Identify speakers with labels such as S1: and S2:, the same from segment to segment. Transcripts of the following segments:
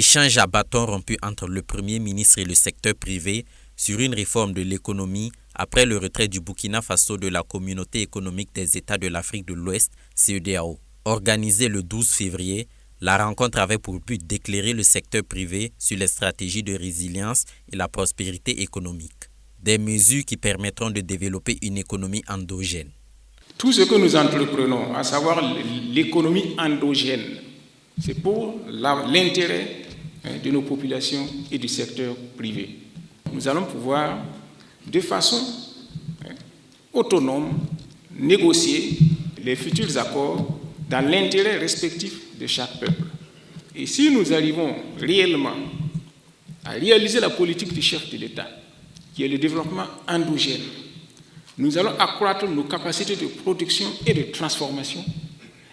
S1: Échange à bâton rompu entre le Premier ministre et le secteur privé sur une réforme de l'économie après le retrait du Burkina Faso de la Communauté économique des États de l'Afrique de l'Ouest, CEDEAO. Organisée le 12 février, la rencontre avait pour but d'éclairer le secteur privé sur les stratégies de résilience et la prospérité économique. Des mesures qui permettront de développer une économie endogène.
S2: Tout ce que nous entreprenons, à savoir l'économie endogène, c'est pour l'intérêt de nos populations et du secteur privé. Nous allons pouvoir, de façon autonome, négocier les futurs accords dans l'intérêt respectif de chaque peuple. Et si nous arrivons réellement à réaliser la politique du chef de l'État, qui est le développement endogène, nous allons accroître nos capacités de production et de transformation.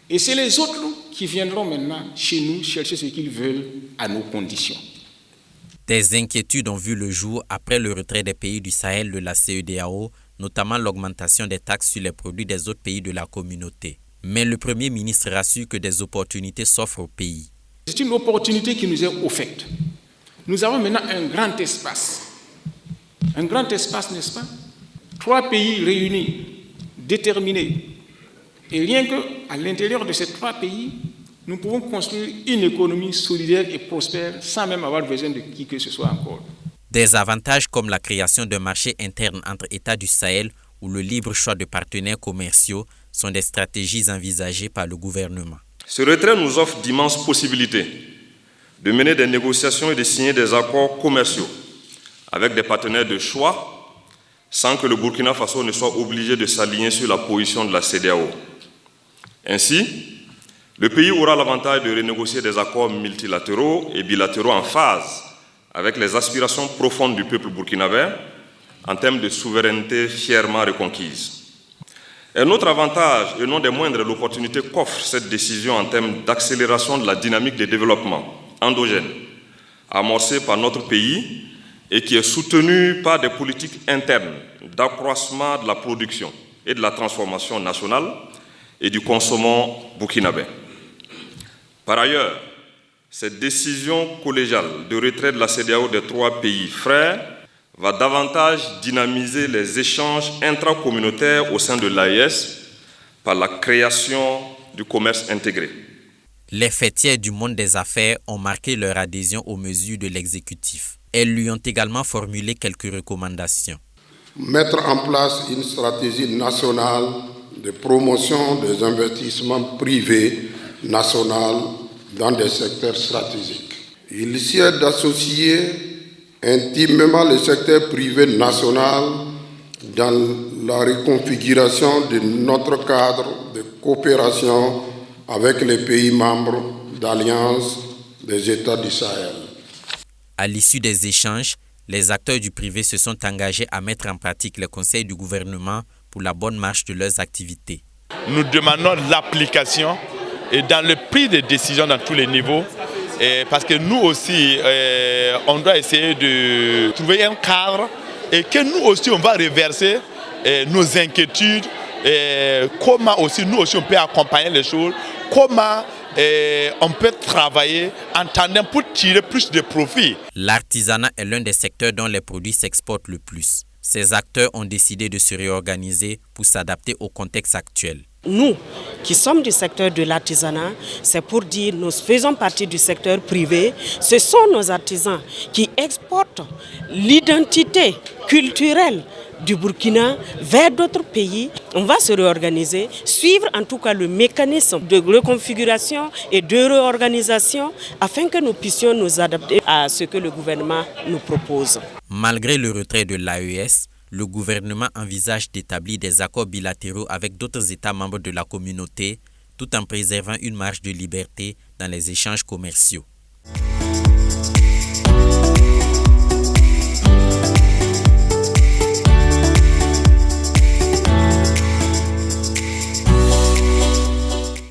S2: Et c'est les autres qui viendront maintenant chez nous chercher ce qu'ils veulent à nos conditions.
S1: Des inquiétudes ont vu le jour après le retrait des pays du Sahel de la CEDEAO, notamment l'augmentation des taxes sur les produits des autres pays de la communauté. Mais le Premier ministre rassure que des opportunités s'offrent au pays.
S2: C'est une opportunité qui nous est offerte. Nous avons maintenant un grand espace. Un grand espace, n'est-ce pas? 3 pays réunis, déterminés. Et rien qu'à l'intérieur de ces 3 pays, nous pouvons construire une économie solidaire et prospère sans même avoir besoin de qui que ce soit encore.
S1: Des avantages comme la création d'un marché interne entre États du Sahel ou le libre choix de partenaires commerciaux sont des stratégies envisagées par le gouvernement.
S3: Ce retrait nous offre d'immenses possibilités de mener des négociations et de signer des accords commerciaux avec des partenaires de choix sans que le Burkina Faso ne soit obligé de s'aligner sur la position de la CEDEAO. Ainsi, le pays aura l'avantage de renégocier des accords multilatéraux et bilatéraux en phase avec les aspirations profondes du peuple burkinabé en termes de souveraineté fièrement reconquise. Un autre avantage, et non des moindres, l'opportunité qu'offre cette décision en termes d'accélération de la dynamique de développement endogène, amorcée par notre pays et qui est soutenue par des politiques internes d'accroissement de la production et de la transformation nationale et du consommant burkinabé. Par ailleurs, cette décision collégiale de retrait de la CEDEAO des 3 pays frères va davantage dynamiser les échanges intracommunautaires au sein de l'AES par la création du commerce intégré.
S1: Les fêtières du monde des affaires ont marqué leur adhésion aux mesures de l'exécutif. Elles lui ont également formulé quelques recommandations.
S4: Mettre en place une stratégie nationale de promotion des investissements privés nationaux dans des secteurs stratégiques. Il sied d'associer intimement le secteur privé national dans la reconfiguration de notre cadre de coopération avec les pays membres d'Alliance des États du Sahel.
S1: À l'issue des échanges, les acteurs du privé se sont engagés à mettre en pratique les conseils du gouvernement pour la bonne marche de leurs activités.
S5: Nous demandons l'application et dans le prise de décisions dans tous les niveaux, parce que nous aussi, on doit essayer de trouver un cadre et que nous aussi, on va reverser nos inquiétudes, comment aussi nous aussi on peut accompagner les choses, comment on peut travailler en tandem pour tirer plus de profit.
S1: L'artisanat est l'un des secteurs dont les produits s'exportent le plus. Ces acteurs ont décidé de se réorganiser pour s'adapter au contexte actuel.
S6: Nous, qui sommes du secteur de l'artisanat, c'est pour dire nous faisons partie du secteur privé. Ce sont nos artisans qui exportent l'identité culturelle du Burkina vers d'autres pays. On va se réorganiser, suivre en tout cas le mécanisme de reconfiguration et de réorganisation afin que nous puissions nous adapter à ce que le gouvernement nous propose.
S1: Malgré le retrait de l'AES, le gouvernement envisage d'établir des accords bilatéraux avec d'autres États membres de la communauté, tout en préservant une marge de liberté dans les échanges commerciaux.